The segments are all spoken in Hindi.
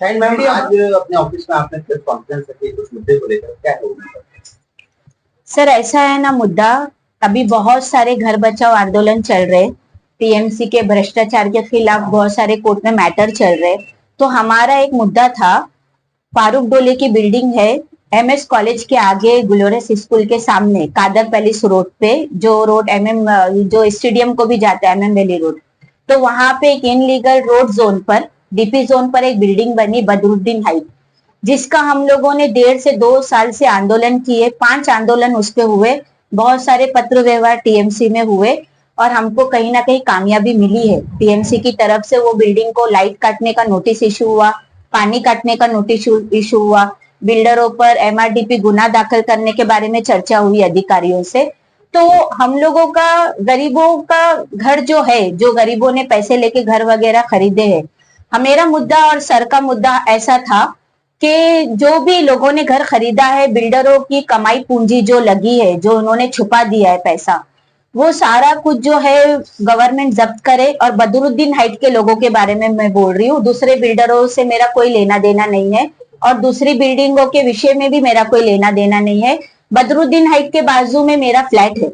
शायद मैम आज अपने ऑफिस में आपने प्रेस कॉन्फ्रेंस रखी कुछ मुद्दे को लेकर, क्या है वो? सर ऐसा है ना मुद्दा, अभी बहुत सारे घर बचाओ आंदोलन चल रहे, टीएमसी के भ्रष्टाचार के खिलाफ बहुत सारे कोर्ट में मैटर चल रहे। तो हमारा एक मुद्दा था, फारूक डोले की बिल्डिंग है एमएस कॉलेज के आगे ग्लोरियस स्कूल के सामने कादर पैलेस रोड पे, जो रोड जो स्टेडियम को भी जाता है एमएम वैली रोड। तो वहां पे एक इनलीगल रोड जोन पर, डीपी जोन पर एक बिल्डिंग बनी बदरुद्दीन हाइट, जिसका हम लोगों ने 1.5 से 2 साल से आंदोलन किए। 5 आंदोलन उस पे हुए, बहुत सारे पत्र व्यवहार टीएमसी में हुए और हमको कहीं ना कहीं कामयाबी मिली है। टीएमसी की तरफ से वो बिल्डिंग को लाइट काटने का नोटिस इशू हुआ, पानी काटने का नोटिस इशू हुआ, बिल्डरों पर एमआरडीपी गुना दाखिल करने के बारे में चर्चा हुई अधिकारियों से। तो हम लोगों का, गरीबों का घर जो है, जो गरीबों ने पैसे लेके घर वगैरह खरीदे हैं, मेरा मुद्दा और सर का मुद्दा ऐसा था कि जो भी लोगों ने घर खरीदा है, बिल्डरों की कमाई पूंजी जो लगी है, जो उन्होंने छुपा दिया है पैसा, वो सारा कुछ जो है गवर्नमेंट जब्त करे। और बदरुद्दीन हाइट के लोगों के बारे में मैं बोल रही हूँ, दूसरे बिल्डरों से मेरा कोई लेना देना नहीं है और दूसरी बिल्डिंगों के विषय में भी मेरा कोई लेना देना नहीं है। बदरुद्दीन हाइट के बाजू में मेरा फ्लैट है,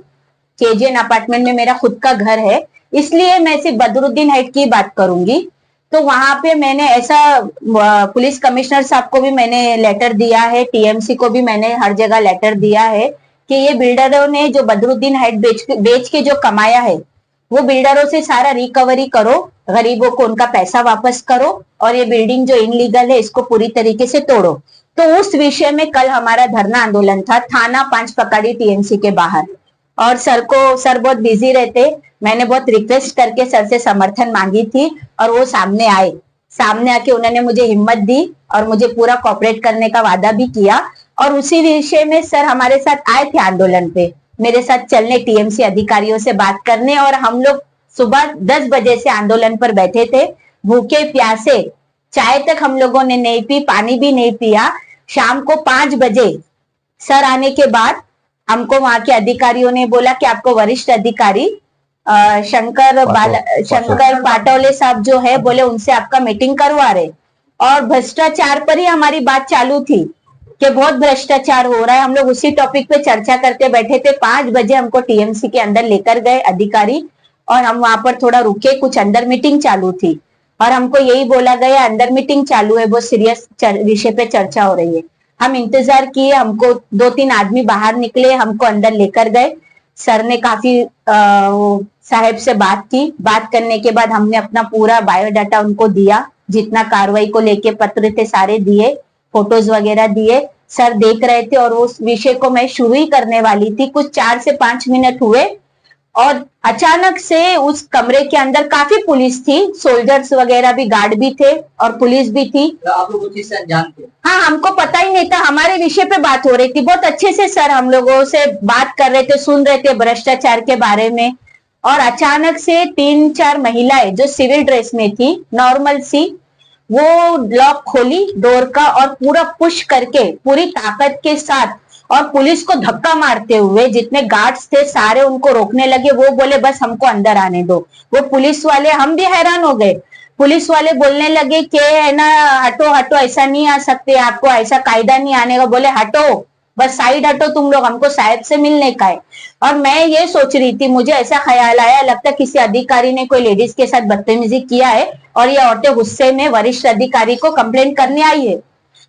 केजीएन अपार्टमेंट में मेरा खुद का घर है, इसलिए मैं सिर्फ बदरुद्दीन हाइट की बात करूंगी। तो वहां पे मैंने ऐसा, पुलिस कमिश्नर साहब को भी मैंने लेटर दिया है, टीएमसी को भी मैंने हर जगह लेटर दिया है कि ये बिल्डरों ने जो बदरुद्दीन हाइट बेच के जो कमाया है, वो बिल्डरों से सारा रिकवरी करो, गरीबों को उनका पैसा वापस करो और ये बिल्डिंग जो इनलीगल है इसको पूरी तरीके से तोड़ो। तो उस विषय में कल हमारा धरना आंदोलन था, थाना 5 पकड़ी टीएमसी के बाहर। और सर बहुत बिजी रहते, मैंने बहुत रिक्वेस्ट करके सर से समर्थन मांगी थी और वो सामने आए, सामने आके उन्होंने मुझे हिम्मत दी और मुझे पूरा कोऑपरेट करने का वादा भी किया। और उसी विषय में सर हमारे साथ आए थे आंदोलन पे, मेरे साथ चलने, टीएमसी अधिकारियों से बात करने। और हम लोग सुबह 10 बजे से आंदोलन पर बैठे थे, भूखे प्यासे, चाय तक हम लोगों ने नहीं पी, पानी भी नहीं पिया। शाम को 5 बजे सर आने के बाद हमको वहां के अधिकारियों ने बोला कि आपको वरिष्ठ अधिकारी शंकर पाटोले साहब जो है, बोले उनसे आपका मीटिंग करवा रहे। और भ्रष्टाचार पर ही हमारी बात चालू थी कि बहुत भ्रष्टाचार हो रहा है, हम लोग उसी टॉपिक पे चर्चा करते बैठे थे। 5 बजे हमको टीएमसी के अंदर लेकर गए अधिकारी और हम वहां पर थोड़ा रुके, कुछ अंदर मीटिंग चालू थी और हमको यही बोला गया अंदर मीटिंग चालू है, बहुत सीरियस विषय पे चर्चा हो रही है। हम इंतजार किए, हमको 2-3 आदमी बाहर निकले, हमको अंदर लेकर गए। सर ने काफी साहब से बात की, बात करने के बाद हमने अपना पूरा बायोडाटा उनको दिया, जितना कार्रवाई को लेके पत्र थे सारे दिए, फोटोज वगैरह दिए। सर देख रहे थे और उस विषय को मैं शुरू ही करने वाली थी, कुछ 4 से 5 मिनट हुए और अचानक से उस कमरे के अंदर काफी पुलिस थी, सोल्जर्स वगैरह भी, गार्ड भी थे और पुलिस भी थी। तो आप लोग उस चीज से अनजान थे? हाँ, हमको पता ही नहीं था, हमारे विषय पे बात हो रही थी, बहुत अच्छे से सर हम लोगों से बात कर रहे थे, सुन रहे थे भ्रष्टाचार के बारे में। और अचानक से 3-4 महिलाएं जो सिविल ड्रेस में थी, नॉर्मल सी, वो लॉक खोली डोर का और पूरा पुश करके पूरी ताकत के साथ और पुलिस को धक्का मारते हुए, जितने गार्ड्स थे सारे उनको रोकने लगे। वो बोले बस हमको अंदर आने दो। वो पुलिस वाले, हम भी हैरान हो गए, पुलिस वाले बोलने लगे कि है ना, हटो हटो, ऐसा नहीं आ सकते, आपको ऐसा कायदा नहीं आने का। बोले हटो, बस साइड हटो तुम लोग, हमको साहब से मिलने का है। और मैं ये सोच रही थी, मुझे ऐसा ख्याल आया, लगता किसी अधिकारी ने कोई लेडीज के साथ बदतमीजी किया है और ये औरतें गुस्से में वरिष्ठ अधिकारी को कंप्लेंट करने आई है।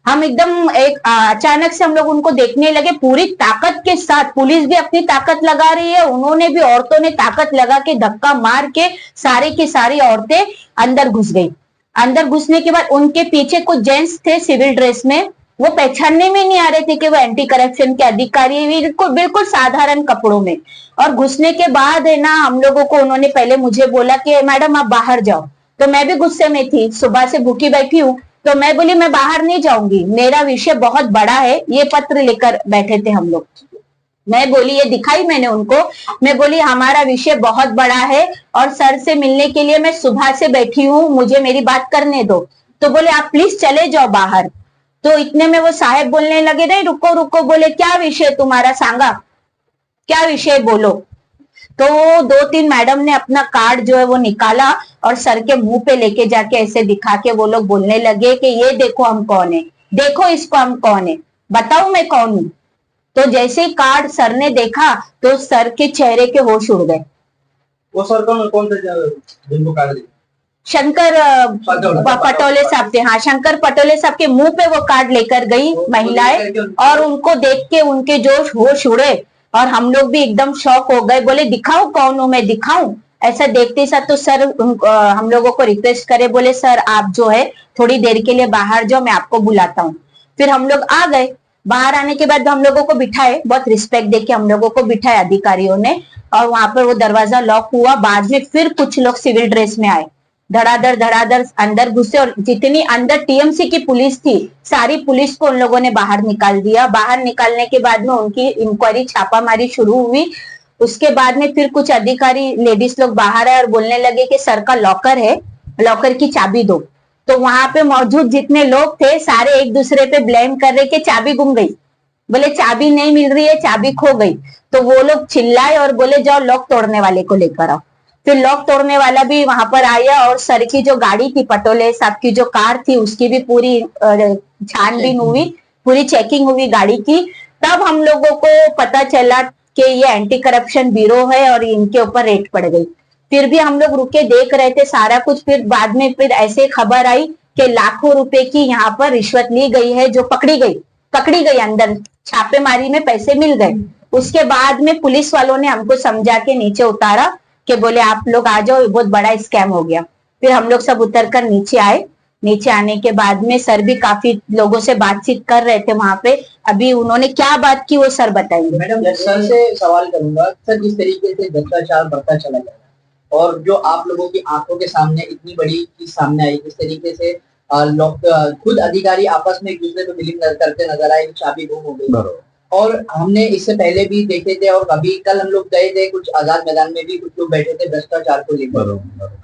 हम एकदम अचानक से हम लोग उनको देखने लगे, पूरी ताकत के साथ पुलिस भी अपनी ताकत लगा रही है, उन्होंने भी, औरतों ने ताकत लगा के धक्का मार के सारी की सारी औरतें अंदर घुस गई। अंदर घुसने के बाद उनके पीछे कुछ जेंट्स थे सिविल ड्रेस में, वो पहचानने में नहीं आ रहे थे कि वो एंटी करप्शन के अधिकारी, बिल्कुल साधारण कपड़ों में। और घुसने के बाद है ना, हम लोगों को उन्होंने पहले मुझे बोला कि मैडम आप बाहर जाओ। तो मैं भी गुस्से में थी, सुबह से भूखी बैठी हूँ, तो मैं बोली मैं बाहर नहीं जाऊंगी, मेरा विषय बहुत बड़ा है। ये पत्र लेकर बैठे थे हम लोग, मैं बोली, ये दिखाई मैंने उनको, मैं बोली हमारा विषय बहुत बड़ा है और सर से मिलने के लिए मैं सुबह से बैठी हूँ, मुझे मेरी बात करने दो। तो बोले आप प्लीज चले जाओ बाहर। तो इतने में वो साहब बोलने लगे, नहीं रुको रुको, बोले क्या विषय तुम्हारा, सांगा क्या विषय बोलो। तो 2-3 मैडम ने अपना कार्ड जो है वो निकाला और सर के मुंह पे लेके जाके ऐसे दिखा के वो लोग बोलने लगे कि ये देखो हम कौन है, देखो इसको हम कौन है, बताओ मैं कौन हूं। तो जैसे ही कार्ड सर ने देखा तो सर के चेहरे के होश उड़ गए। वो सर कौन थे जिनको कार्ड दिया? शंकर पटोले साहब थे। हाँ, शंकर पटोले साहब के मुंह पे वो कार्ड लेकर गई महिलाएं और उनको देख के उनके जोश होश उड़े और हम लोग भी एकदम शॉक हो गए, बोले दिखाऊं कौन हूं मैं, दिखाऊं। ऐसा देखते साथ तो सर हम लोगों को रिक्वेस्ट करे, बोले सर आप जो है थोड़ी देर के लिए बाहर जाओ, मैं आपको बुलाता हूँ। फिर हम लोग आ गए। बाहर आने के बाद हम लोगों को बिठाए, बहुत रिस्पेक्ट देके हम लोगों को बिठाए अधिकारियों ने, और वहां पर वो दरवाजा लॉक हुआ। बाद में फिर कुछ लोग सिविल ड्रेस में आए, धड़ाधड़ अंदर घुसे और जितनी अंदर टीएमसी की पुलिस थी सारी पुलिस को उन लोगों ने बाहर निकाल दिया। बाहर निकालने के बाद में उनकी इंक्वायरी छापामारी शुरू हुई। उसके बाद में फिर कुछ अधिकारी लेडीज लोग बाहर आए और बोलने लगे कि सर का लॉकर है, लॉकर की चाबी दो। तो वहां पे मौजूद जितने लोग थे सारे एक दूसरे पे ब्लेम कर रहे कि चाबी गुम गई, बोले चाबी नहीं मिल रही है, चाबी खो गई। तो वो लोग चिल्लाए और बोले जाओ लॉक तोड़ने वाले को लेकर आओ। फिर लॉक तोड़ने वाला भी वहां पर आया और सर की जो गाड़ी थी, पटोले साहब की जो कार थी, उसकी भी पूरी छानबीन हुई, पूरी चेकिंग हुई गाड़ी की। तब हम लोगों को पता चला कि ये एंटी करप्शन ब्यूरो है और इनके ऊपर रेड पड़ गई। फिर भी हम लोग रुके देख रहे थे सारा कुछ। फिर बाद में फिर ऐसे खबर आई कि लाखों रुपए की यहाँ पर रिश्वत ली गई है, जो पकड़ी गई अंदर छापेमारी में पैसे मिल गए। उसके बाद में पुलिस वालों ने हमको समझा के नीचे उतारा कि बोले आप लोग आ जाओ, बहुत बड़ा स्कैम हो गया। फिर हम लोग सब उतर कर नीचे आए। नीचे आने के बाद में सर भी काफी लोगों से बातचीत कर रहे थे वहां पे। अभी उन्होंने क्या बात की वो सर बताएंगे। मैडम सर से सवाल करूंगा, सर जिस तरीके से भ्रष्टाचार बढ़ता चला जा रहा है और जो आप लोगों की आंखों के सामने इतनी बड़ी चीज सामने आई, जिस तरीके से लोग खुद अधिकारी आपस में एक दूसरे को बिलिंग करते नजर आए, चाबी गुम हो गई। और हमने इससे पहले भी देखे थे और अभी कल हम लोग गए थे कुछ आजाद मैदान में भी कुछ लोग बैठे थे भ्रष्टाचार को लेकर।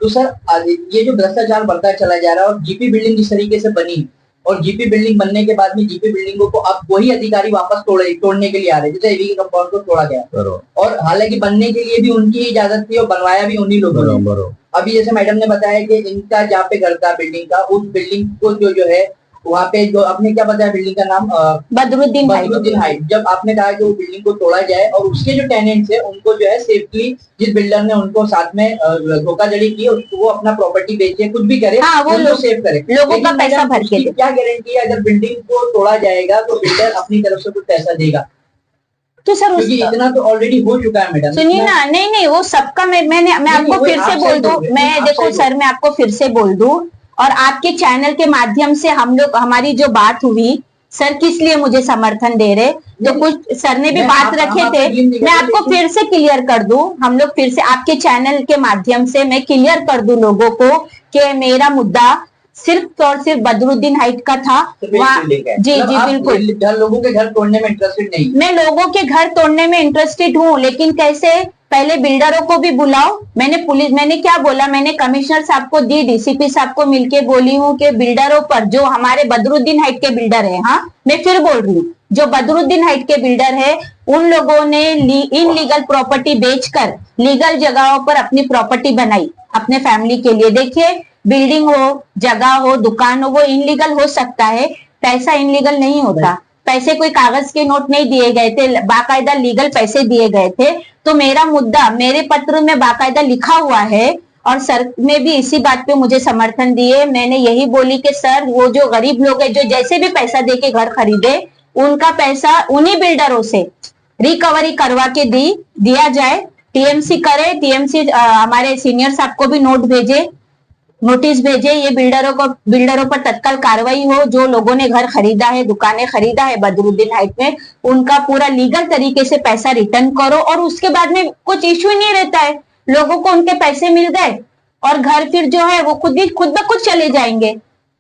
तो सर ये जो भ्रष्टाचार बढ़ता चला जा रहा है और जीपी बिल्डिंग जिस तरीके से बनी और जीपी बिल्डिंग बनने के बाद में जीपी बिल्डिंगों को अब वही अधिकारी वापस तोड़ने के लिए आ रहे हैं, जैसे एवी कंपाउंड को तोड़ा गया और हालांकि बनने के लिए भी उनकी इजाजत थी और बनवाया भी उन्हीं लोगों ने। अभी जैसे मैडम ने बताया कि इनका जहाँ पे घर था बिल्डिंग का, उस बिल्डिंग को जो है वहाँ पे जो आपने क्या बताया बिल्डिंग का नाम, बदरुद्दीन हाइट। जब आपने कहा कि वो बिल्डिंग को तोड़ा जाए और उसके जो टेनेंट्स है उनको जो है सेफली, जिस बिल्डर ने उनको साथ में धोखाधड़ी की वो अपना प्रॉपर्टी बेचे, कुछ भी करे, हाँ, वो लोग सेव करे, लोगों का पैसा भर के। क्या गारंटी है अगर बिल्डिंग को तोड़ा जाएगा तो बिल्डर अपनी तरफ से कुछ पैसा देगा? तो सर इतना तो ऑलरेडी हो चुका है मैडम। सुनिए ना, नहीं वो सबका मैं आपको फिर से बोल दूं, मैं देखो सर मैं आपको फिर से बोल दूं और आपके चैनल के माध्यम से हम लोग हमारी जो बात हुई, सर किस लिए मुझे समर्थन दे रहे, तो कुछ सर ने भी बात रखे थे, मैं आपको फिर से क्लियर कर दूं। हम लोग फिर से आपके चैनल के माध्यम से मैं क्लियर कर दूं लोगों को कि मेरा मुद्दा सिर्फ और सिर्फ बदरुद्दीन हाइट का था। जी बिल्कुल, लोगों के घर तोड़ने में इंटरेस्टेड नहीं। मैं लोगों के घर तोड़ने में इंटरेस्टेड हूँ, लेकिन कैसे, पहले बिल्डरों को भी बुलाओ। मैंने क्या बोला, मैंने कमिश्नर साहब को दी, डीसीपी साहब को मिलके बोली हूँ कि बिल्डरों पर, जो हमारे बदरुद्दीन हाइट के बिल्डर है, हाँ मैं फिर बोल रही हूँ, जो बदरुद्दीन हाइट के बिल्डर है उन लोगों ने इनलीगल प्रॉपर्टी बेचकर लीगल जगहों पर अपनी प्रॉपर्टी बनाई अपने फैमिली के लिए। देखिए बिल्डिंग हो, जगह हो, दुकान हो, वो इनलीगल हो सकता है, पैसा इनलीगल नहीं होता। पैसे कोई कागज के नोट नहीं दिए गए थे, बाकायदा लीगल पैसे दिए गए थे। तो मेरा मुद्दा मेरे पत्र में बाकायदा लिखा हुआ है और सर ने भी इसी बात पे मुझे समर्थन दिए। मैंने यही बोली कि सर वो जो गरीब लोग हैं जो जैसे भी पैसा देके घर खरीदे, उनका पैसा उन्हीं बिल्डरों से रिकवरी करवा के दिया जाए, टीएमसी करे। टीएमसी हमारे सीनियर साहब को भी नोटिस भेजे, ये बिल्डरों पर तत्काल कार्रवाई हो। जो लोगों ने घर खरीदा है, दुकानें खरीदा है बदरुद्दीन हाइट में, उनका पूरा लीगल तरीके से पैसा रिटर्न करो और उसके बाद में कुछ इश्यू नहीं रहता है, लोगों को उनके पैसे मिल गए और घर फिर जो है वो खुद ब खुद चले जाएंगे।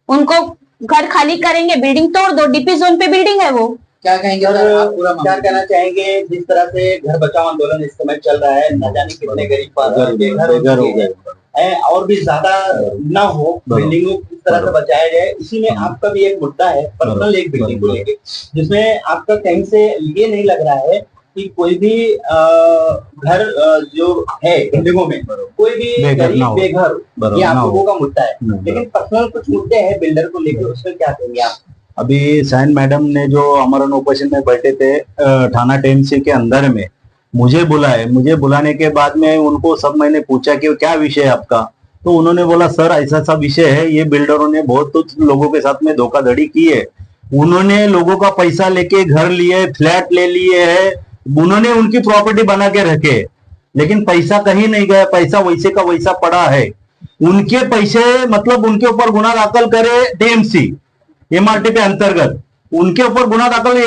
उनको घर खाली करेंगे, बिल्डिंग तोड़ दो, डीपी जोन पे बिल्डिंग है वो। क्या कहेंगे सर, आप पूरा क्या कहना चाहेंगे? जिस तरह से घर बचाओ आंदोलन इस समय चल रहा है, न जाने कितने गरीब घर हो गए और भी ज्यादा ना हो, बिल्डिंगों किस तरह से बचाया जाए, इसी में आपका भी एक मुद्दा है पर्सनल, एक बिल्डिंग को लेके, जिसमें आपका कहीं से ये नहीं लग रहा है कि कोई भी घर जो है बिल्डिंगों में कोई भी गरीब बेघर ये आप लोगों का मुद्दा है, लेकिन पर्सनल कुछ मुद्दे हैं बिल्डर को लेकर, उसमें क्या कहेंगे आप? अभी साइन मैडम ने जो अमरण ओपोजिशन में बैठे थे थाना टीएमसी के अंदर में, मुझे बुलाए, मुझे बुलाने के बाद में उनको सब मैंने पूछा कि क्या विषय है आपका, तो उन्होंने बोला सर ऐसा सा विषय है, ये बिल्डरों ने बहुत लोगों के साथ में धोखाधड़ी की है, उन्होंने लोगों का पैसा लेके घर लिए, फ्लैट ले लिए है, उन्होंने उनकी प्रॉपर्टी बना के रखे, लेकिन पैसा कहीं नहीं गया, पैसा वैसे का वैसा पड़ा है। उनके पैसे मतलब उनके ऊपर गुना दाखिल करे टीएमसी एमआरटी पे अंतर्गत, उनके ऊपर गुना दाखिल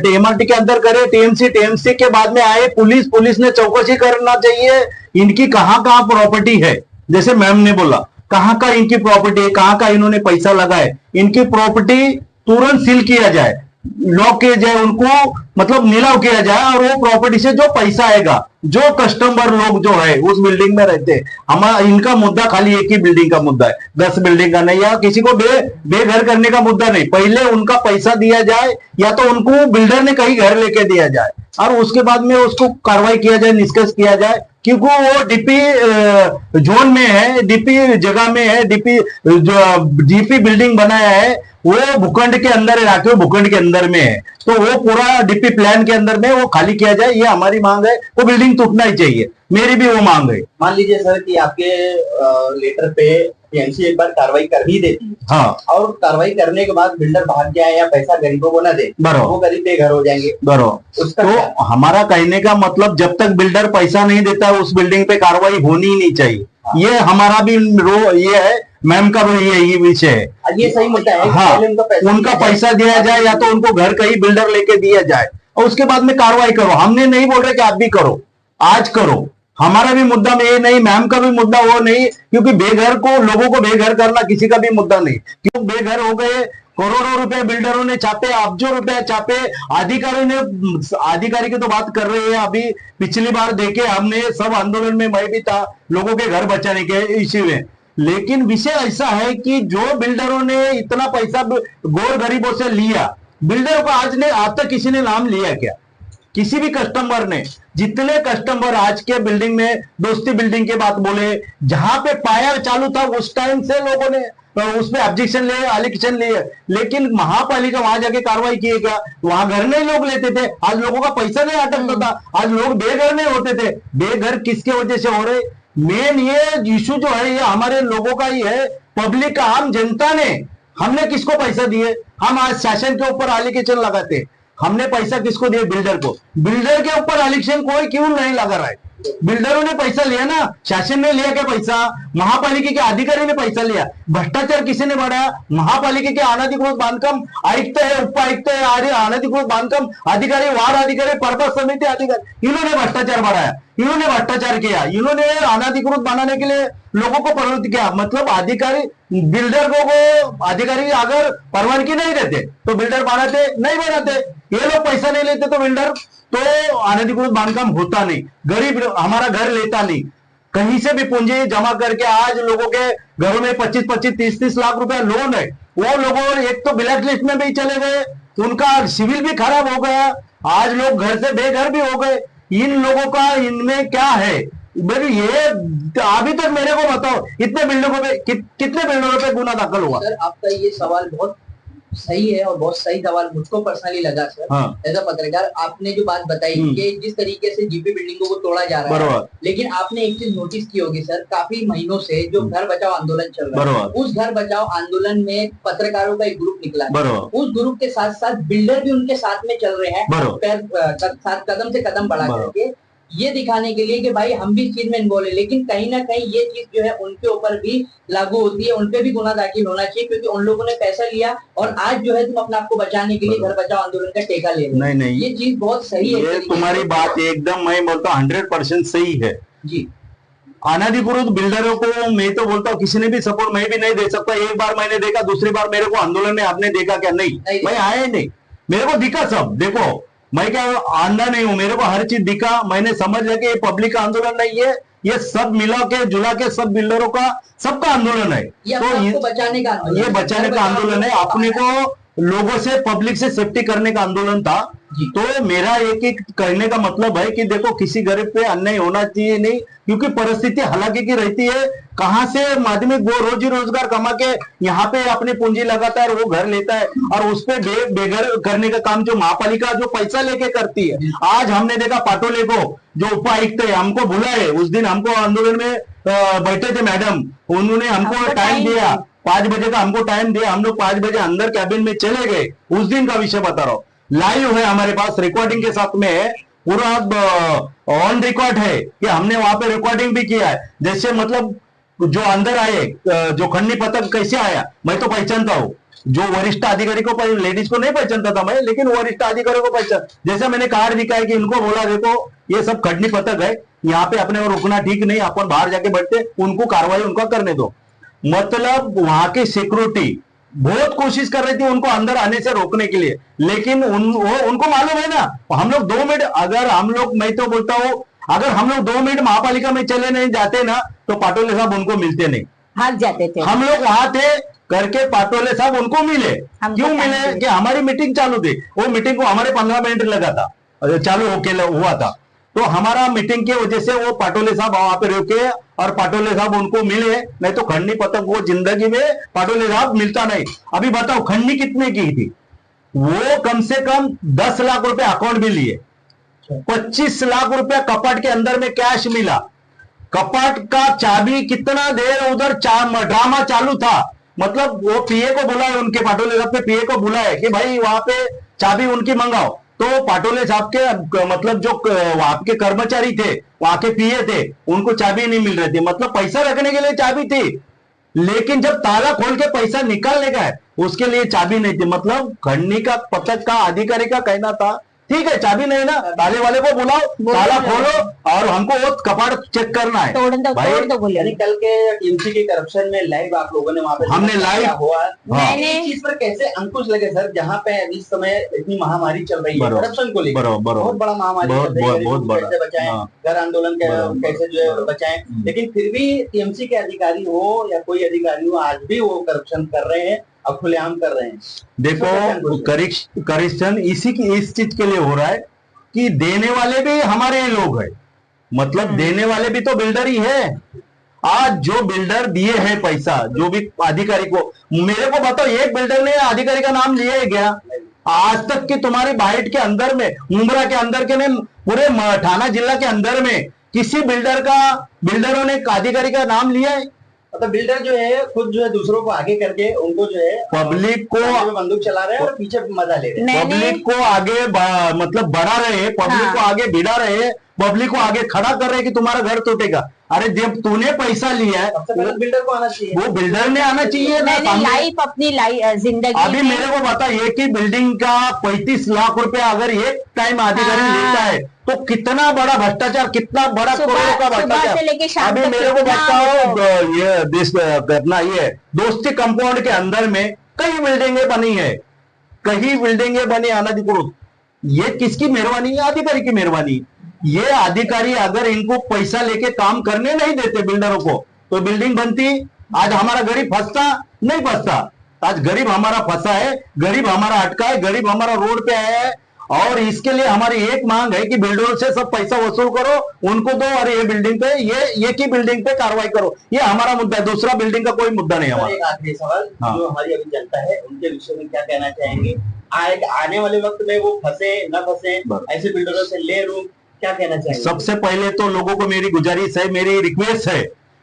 एमआरटी के अंदर करे टीएमसी के बाद में आए पुलिस ने चौकसी करना चाहिए इनकी कहां कहां प्रॉपर्टी है, जैसे मैम ने बोला कहां का इनकी प्रॉपर्टी है, कहां का इन्होंने पैसा लगाए, इनकी प्रॉपर्टी तुरंत सील किया जाए, लॉक किया जाए, उनको मतलब नीलाव किया जाए, और वो प्रॉपर्टी से जो पैसा आएगा, जो कस्टमर लोग जो है उस बिल्डिंग में रहते हैं, हमारा इनका मुद्दा खाली एक ही बिल्डिंग का मुद्दा है, 10 बिल्डिंग का नहीं, या किसी को बेघर करने का मुद्दा नहीं, पहले उनका पैसा दिया जाए या तो उनको बिल्डर ने कहीं घर लेके दिया जाए और उसके बाद में उसको कार्रवाई किया जाए, निष्कर्ष किया जाए, क्योंकि वो डीपी जोन में है, डीपी जगह में है, डीपी बिल्डिंग बनाया है, वो भूखंड के अंदर है, राखी भूखंड के अंदर में है, तो वो पूरा डीपी प्लान के अंदर में वो खाली किया जाए, ये हमारी मांग है, वो बिल्डिंग टूटना ही चाहिए, मेरी भी वो मांग है। मान लीजिए सर कि आपके लेटर पे टीएमसी एक बार कार्रवाई कर ही देती है, हाँ, और कार्रवाई करने के बाद बिल्डर भाग जाए या पैसा गरीबों को ना दे, वो गरीब बेघर हो जाएंगे, उसका तो हमारा कहने का मतलब जब तक बिल्डर पैसा नहीं देता उस बिल्डिंग पे कार्रवाई होनी ही नहीं चाहिए, ये हमारा भी ये है, मैम का भी ये विषय है, ये सही मुद्दा है। हाँ, उनका पैसा दिया जाए या तो उनको घर कहीं बिल्डर लेके दिया जाए और उसके बाद में कार्रवाई करो, हमने नहीं बोल रहे कि आप भी करो, आज करो, हमारा भी मुद्दा में ये नहीं, मैम का भी मुद्दा वो नहीं, क्योंकि बेघर को लोगों को बेघर करना किसी का भी मुद्दा नहीं, क्यों बेघर हो गए, करोड़ों रुपए बिल्डरों ने छापे, अब्जों रुपए छापे, अधिकारी की तो बात कर रहे हैं, अभी पिछली बार देखे हमने सब आंदोलन में, मैं भी था लोगों के घर बचाने के इश्यू में, लेकिन विषय ऐसा है कि जो बिल्डरों ने इतना पैसा गौर गरीबों से लिया, बिल्डर को आज तक किसी ने नाम लिया क्या, किसी भी कस्टमर ने, जितने कस्टमर आज के बिल्डिंग में दोस्ती बिल्डिंग के बात बोले, जहां पे पाया चालू था उस टाइम से लोगों ने उसमें ऑब्जेक्शन लिए, एलिगेशन लिए, लेकिन महापालिका वहां जाके कार्रवाई किए क्या, वहां घर नहीं लोग लेते थे, आज लोगों का पैसा नहीं अटकता था, आज लोग बेघर नहीं होते थे, बेघर किसके वजह से हो रहे, मेन ये इशू जो है ये हमारे लोगों का ही है, पब्लिक का, आम जनता ने, हमने किसको पैसा दिए, हम आज शासन के ऊपर एलिगेशन लगाते, हमने पैसा किसको दिया, बिल्डर को, बिल्डर के ऊपर एलिगेशन कोई क्यों नहीं लगा रहा है, बिल्डरों ने पैसा लिया ना, शासन ने लिया क्या पैसा, महापालिका के अधिकारी ने पैसा लिया, भ्रष्टाचार किसी ने बढ़ाया, महापालिका के अनधिकृत बांधकाम आयुक्त है, उप आयुक्त है, अनधिकृत बांधकाम अधिकारी, वार्ड अधिकारी, पर्पज समिति अधिकारी, इन्होंने भ्रष्टाचार बढ़ाया, इन्होंने भ्रष्टाचार किया, इन्होंने अनधिकृत बनाने के लिए लोगों को प्रवृत्त किया, मतलब अधिकारी बिल्डर को अधिकारी अगर परवानगी नहीं देते तो बिल्डर बनाते नहीं बनाते, ये लोग पैसा नहीं लेते तो बिल्डर तो अनधिकृत बांधकाम होता नहीं, गरीब हमारा घर लेता नहीं, कहीं से भी पूंजी जमा करके आज लोगों के घरों में 25-25, 30-30 लाख रुपए लोन है, वो लोगों एक तो ब्लैक लिस्ट में भी चले गए, उनका सिविल भी खराब हो गया, आज लोग घर से बेघर भी हो गए, इन लोगों का इनमें क्या है, ये अभी तक मेरे को बताओ इतने बिल्डरों पे कितने बिल्डरों पे गुना दाखिल हुआ। सर आपका ये सवाल बहुत सही है और बहुत सही सवाल मुझको पर्सनली लगा सर, एज अ पत्रकार आपने जो बात बताई कि जिस तरीके से जीपी बिल्डिंगों को तोड़ा जा रहा है, लेकिन आपने एक चीज नोटिस की होगी सर, काफी महीनों से जो घर बचाओ आंदोलन चल रहा है, उस घर बचाओ आंदोलन में पत्रकारों का एक ग्रुप निकला है, उस ग्रुप के साथ साथ बिल्डर भी उनके साथ में चल रहे हैं, साथ कदम से कदम बढ़ा करके ये दिखाने के लिए कि भाई हम भी इस चीज में इन्वॉल्व है, लेकिन कहीं ना कहीं ये चीज जो है उनके ऊपर भी लागू होती है, उनपे भी गुना दाखिल होना चाहिए, क्योंकि उन लोगों ने पैसा लिया और आज जो है तुम अपने आप को बचाने के लिए घर बचाओ आंदोलन का टेका ले रहे हो। नहीं, ये चीज बहुत सही है, ये तुम्हारी बात एकदम मैं बोलता हूँ 100% सही है जी। अनधिकृत बिल्डरों को मैं तो बोलता हूँ किसी ने भी सपोर्ट मैं भी नहीं दे सकता, एक बार मैंने देखा, दूसरी बार मेरे को आंदोलन में आपने देखा क्या, नहीं मैं आया ही नहीं, मेरे को दिखा सब, देखो मैं क्या आंधा नहीं हूं, मेरे को हर चीज दिखा, मैंने समझ लिया कि ये पब्लिक का आंदोलन नहीं है, ये सब मिला के जुला के सब बिल्डरों का सबका आंदोलन है, तो ये बचाने का आंदोलन है, अपने को लोगों से पब्लिक से सेफ्टी करने का आंदोलन था, तो मेरा एक एक कहने का मतलब है कि देखो किसी गरीब पे अन्याय होना चाहिए नहीं, क्योंकि परिस्थिति हालांकि की रहती है। कहां से आदमी वो रोजी रोजगार कमा के यहाँ पे अपनी पूंजी लगाता है और वो घर लेता है, और उस पे बेघर करने का काम जो महापालिका जो पैसा लेके करती है। आज हमने देखा पाटोले को जो उपायुक्त है हमको बुलाए, उस दिन हमको आंदोलन में बैठे थे मैडम, उन्होंने हमको टाइम दिया 5 बजे का, हमको टाइम दिया, हम लोग 5 बजे अंदर कैबिन में चले गए। उस दिन का विषय बता रहा हूँ, लाइव है हमारे पास, रिकॉर्डिंग के साथ में है, पूरा ऑन रिकॉर्ड है कि हमने वहां पे रिकॉर्डिंग भी किया है। जैसे मतलब जो अंदर आए, जो खंडनी पथक कैसे आया, मैं तो पहचानता हूँ, जो वरिष्ठ अधिकारी को, लेडीज को नहीं पहचानता था मैं, लेकिन वरिष्ठ अधिकारी को पहचान, जैसे मैंने कार्ड दिखाया कि इनको बोला देखो ये सब खंडनी पथक है, यहाँ पे अपने को रुकना ठीक नहीं, अपन बाहर जाके बैठते, उनको कार्रवाई उनका करने दो। मतलब वहां की सिक्योरिटी बहुत कोशिश कर रही थी उनको अंदर आने से रोकने के लिए, लेकिन उनको मालूम है ना, हम लोग 2 मिनट, अगर हम लोग, मैं तो बोलता हूँ अगर हम लोग 2 मिनट महापालिका में चले नहीं जाते ना तो पाटोले साहब उनको मिलते नहीं, भाग जाते थे। हम लोग वहां थे करके पाटोले साहब उनको मिले। क्यों मिले कि हमारी मीटिंग चालू थी, वो मीटिंग को हमारे 15 मिनट लगा था, चालू होके हुआ था, तो हमारा मीटिंग की वजह से वो पाटोले साहब वहां पे रुके और पाटोले साहब उनको मिले। नहीं तो खंडनी पथक वो जिंदगी में पाटोले साहब मिलता नहीं। अभी बताओ खंडनी कितने की थी, वो कम से कम 10 लाख रुपए अकाउंट भी लिए, 25 लाख रुपए कपाट के अंदर में कैश मिला, कपाट का चाबी कितना देर उधर ड्रामा चालू था। मतलब वो पीए को बुलाए, उनके पाटोले साहब के पीए को बुलाए कि भाई वहां पे चाबी उनकी मंगाओ, तो पाटोले साहब के मतलब जो वहां के कर्मचारी थे, वहां के पीए थे, उनको चाबी नहीं मिल रही थी। मतलब पैसा रखने के लिए चाबी थी, लेकिन जब ताला खोल के पैसा निकालने का है उसके लिए चाबी नहीं थी। मतलब खंडनी का पथक का अधिकारी का कहना था ठीक है चाबी नहीं ना, ताले वाले को बुलाओ, ताला खोलो और हमको वो कपाट चेक करना है। तोड़ दो बोले। यानी कल के टीएमसी के करप्शन में लाइव आप लोगों ने वहाँ पे हमने लाइव हुआ, मैंने इस चीज पर कैसे अंकुश लगे सर, जहाँ पे इस समय इतनी महामारी चल रही है करप्शन को लेकर, बहुत बड़ा महामारी चल रही है, गरीबों को कैसे बचाएं, घर आंदोलन कैसे जो है बचाएं, लेकिन फिर भी टीएमसी के अधिकारी हो या कोई अधिकारी हो आज भी वो करप्शन कर रहे हैं और खुलेआम कर रहे हैं। देखो करप्शन इस चीज के लिए हो रहा है कि देने वाले भी हमारे लोग हैं, मतलब देने वाले भी तो बिल्डर ही है। आज जो बिल्डर दिए हैं पैसा, जो भी अधिकारी को, मेरे को बताओ एक बिल्डर ने अधिकारी का नाम लिया है क्या आज तक? कि तुम्हारी बाइट के अंदर में, मुंब्रा के अंदर के ने, पूरे ठाना जिला के अंदर में किसी बिल्डरों ने अधिकारी का नाम लिया है? मतलब बिल्डर जो है खुद जो है दूसरों को आगे करके उनको जो है पब्लिक को बंदूक चला रहे हैं और पीछे मजा ले रहे हैं, पब्लिक को आगे मतलब बढ़ा रहे हैं, पब्लिक को आगे भिड़ा रहे हैं, पब्लिक को आगे खड़ा कर रहे हैं कि तुम्हारा घर टूटेगा। अरे जब तूने पैसा लिया है सबसे पहले बिल्डर को आना चाहिए, वो बिल्डर ने आना चाहिए ना। लाइफ अपनी जिंदगी अभी मेरे को बता, एक ही बिल्डिंग का 35 लाख रुपया अगर एक टाइम अधिकारी लेता है तो कितना बड़ा भ्रष्टाचार, कितना बड़ा करोड़ों का भ्रष्टाचार। अभी मेरे को बताओ, ये अपना ये दोस्ती कंपाउंड के अंदर में कई बिल्डिंगें बनी है, कई बिल्डिंगें बनी अनधिकृत। ये किसकी मेहरबानी है? अधिकारी की मेहरबानी। ये अधिकारी अगर इनको पैसा लेके काम करने नहीं देते बिल्डरों को तो बिल्डिंग बनती। आज हमारा गरीब फंसता नहीं फंसता, आज गरीब हमारा फंसा है, गरीब हमारा अटका है, गरीब हमारा रोड पे आया है। और इसके लिए हमारी एक मांग है कि बिल्डरों से सब पैसा वसूल करो, उनको दो, और ये बिल्डिंग पे, ये की बिल्डिंग पे कार्रवाई करो। ये हमारा मुद्दा है, दूसरा बिल्डिंग का कोई मुद्दा नहीं हमारा। एक आखिरी सवाल, जो हमारी अभी जनता है उनके विषय में क्या कहना चाहेंगे? आने वाले वक्त में वो फंसे न फंसे, ऐसे बिल्डरों से ले लूं, क्या कहना चाहिए? सबसे पहले तो लोगों को मेरी गुजारिश है, मेरी रिक्वेस्ट है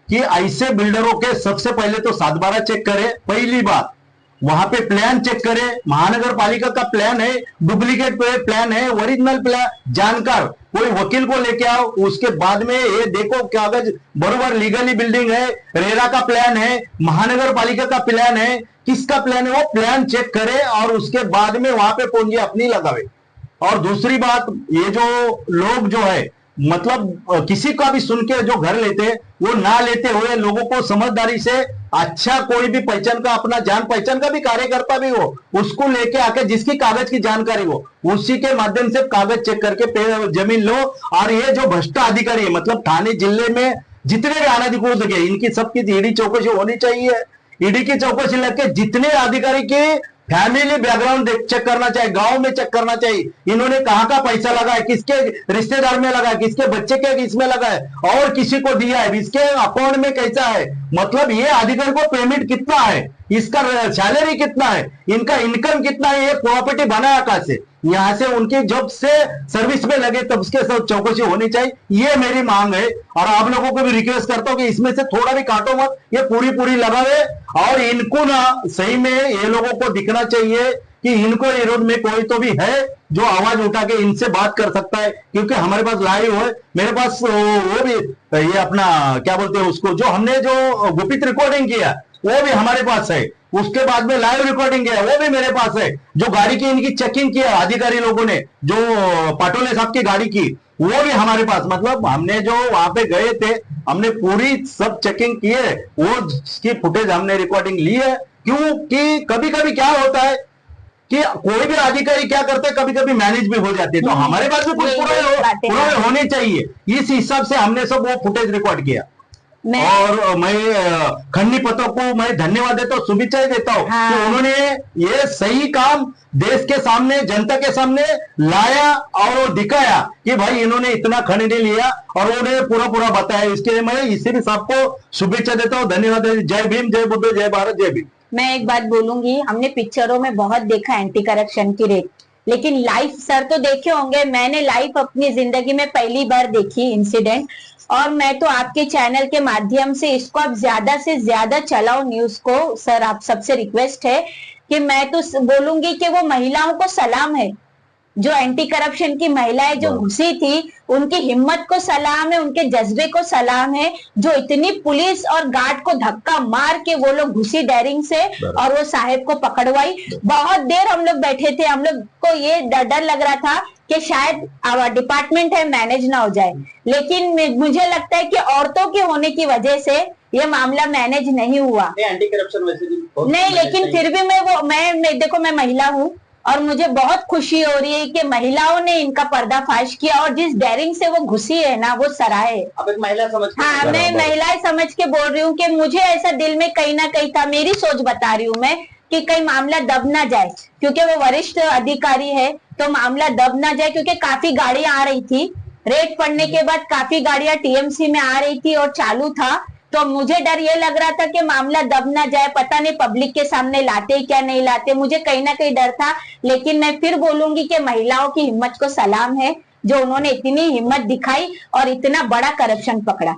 कि ऐसे बिल्डरों के सबसे पहले तो 7/12 चेक करें। पहली बात, वहां पे प्लान चेक करें, महानगर पालिका का प्लान है, डुप्लीकेट प्लान है, ओरिजिनल प्लान जानकार कोई वकील को लेके आओ। उसके बाद में ये देखो कागज बरोबर लीगली बिल्डिंग है, रेरा का प्लान है, महानगर पालिका का प्लान है, किसका प्लान है वो प्लान चेक करे और उसके बाद में वहां पे पूंजी अपनी लगावे। और दूसरी बात, ये जो लोग जो है मतलब किसी का भी सुन के जो घर लेते वो ना लेते हुए लोगों को समझदारी से, अच्छा कोई भी पहचान का, अपना जान पहचान का भी कार्यकर्ता भी हो, उसको लेके आके जिसकी कागज की जानकारी हो उसी के माध्यम से कागज चेक करके जमीन लो। और ये जो भ्रष्ट अधिकारी है, मतलब थाने जिले में जितने भी अनधिकृत गए, इनकी सबकी ईडी चौकसी होनी चाहिए। ईडी की चौकसी लेके जितने अधिकारी के फैमिली बैकग्राउंड चेक करना चाहिए, गांव में चेक करना चाहिए इन्होंने कहाँ का पैसा लगा है, किसके रिश्तेदार में लगा है, किसके बच्चे के इसमें लगा है और किसी को दिया है, इसके अकाउंट में कैसा है, मतलब ये अधिकारी को पेमेंट कितना है, इसका सैलरी कितना है, इनका इनकम कितना है, ये प्रॉपर्टी बनाया कहां से, यहां से उनकी जब से सर्विस में लगे तब उसके साथ चौकसी होनी चाहिए, ये मेरी मांग है। और आप लोगों को भी रिक्वेस्ट करता हूं कि इसमें से थोड़ा भी काटो मत, ये पूरी लगावे और इनको ना सही में ये लोगों को दिखना चाहिए कि इनको विरोध में कोई तो भी है जो आवाज उठा के इनसे बात कर सकता है, क्योंकि हमारे पास लाइव है, मेरे पास वो भी ये अपना क्या बोलते हैं उसको, जो हमने जो गुपित रिकॉर्डिंग किया वो भी हमारे पास है, उसके बाद में लाइव रिकॉर्डिंग किया वो भी मेरे पास है, जो गाड़ी की इनकी चेकिंग किया अधिकारी लोगों ने, जो पाटोले साहब की गाड़ी की वो भी हमारे पास, मतलब हमने जो वहां पे गए थे हमने पूरी सब चेकिंग की है, वो की फुटेज हमने रिकॉर्डिंग ली है। क्योंकि कभी कभी क्या होता है कि कोई भी अधिकारी क्या करते हैं, कभी कभी मैनेज भी हो जाती है, तो हमारे पास भी कुछ पुरावे होने चाहिए, इस हिसाब से हमने सब वो फुटेज रिकॉर्ड किया। और मैं खन्नी पतों को मैं धन्यवाद देता हूँ, शुभेच्छाएं देता हूँ कि उन्होंने ये सही काम देश के सामने जनता के सामने लाया और दिखाया कि भाई इन्होंने इतना खरीद लिया और उन्हें पूरा बताया, इसके लिए मैं इसी भी सबको शुभेच्छा देता हूँ, धन्यवाद। जय भीम, जय बुद्ध, जय भारत, जय भीम। मैं एक बात बोलूंगी, हमने पिक्चरों में बहुत देखा एंटी करप्शन की रेट, लेकिन लाइव सर तो देखे होंगे, मैंने लाइव अपनी जिंदगी में पहली बार देखी इंसिडेंट, और मैं तो आपके चैनल के माध्यम से इसको आप ज्यादा से ज्यादा चलाओ न्यूज को। सर आप सबसे रिक्वेस्ट है कि मैं तो बोलूंगी कि वो महिलाओं को सलाम है, जो एंटी करप्शन की महिलाएं जो घुसी थी उनकी हिम्मत को सलाम है, उनके जज्बे को सलाम है, जो इतनी पुलिस और गार्ड को धक्का मार के वो लोग घुसी डेयरिंग से और वो साहेब को पकड़वाई। बहुत देर हम लोग बैठे थे, हम लोग को ये डर लग रहा था कि शायद डिपार्टमेंट है मैनेज ना हो जाए, लेकिन मुझे लगता है कि औरतों के होने की वजह से ये मामला मैनेज नहीं हुआ। एंटी करप्शन वैसे भी नहीं, लेकिन फिर भी मैं देखो मैं महिला हूँ और मुझे बहुत खुशी हो रही है कि महिलाओं ने इनका पर्दाफाश किया और जिस डेयरिंग से वो घुसी है ना वो सराहे। अब एक महिला समझ के हाँ, मैं महिला समझ के बोल रही हूँ कि मुझे ऐसा दिल में कहीं ना कहीं था, मेरी सोच बता रही हूँ मैं, कि कहीं मामला दब ना जाए, क्योंकि वो वरिष्ठ अधिकारी है तो मामला दब ना जाए, क्योंकि काफी गाड़ियां आ रही थी, रेड पड़ने के बाद काफी गाड़ियां टीएमसी में आ रही थी और चालू था, तो मुझे डर ये लग रहा था कि मामला दब ना जाए, पता नहीं पब्लिक के सामने लाते क्या नहीं लाते, मुझे कहीं ना कहीं डर था। लेकिन मैं फिर बोलूंगी कि महिलाओं की हिम्मत को सलाम है, जो उन्होंने इतनी हिम्मत दिखाई और इतना बड़ा करप्शन पकड़ा।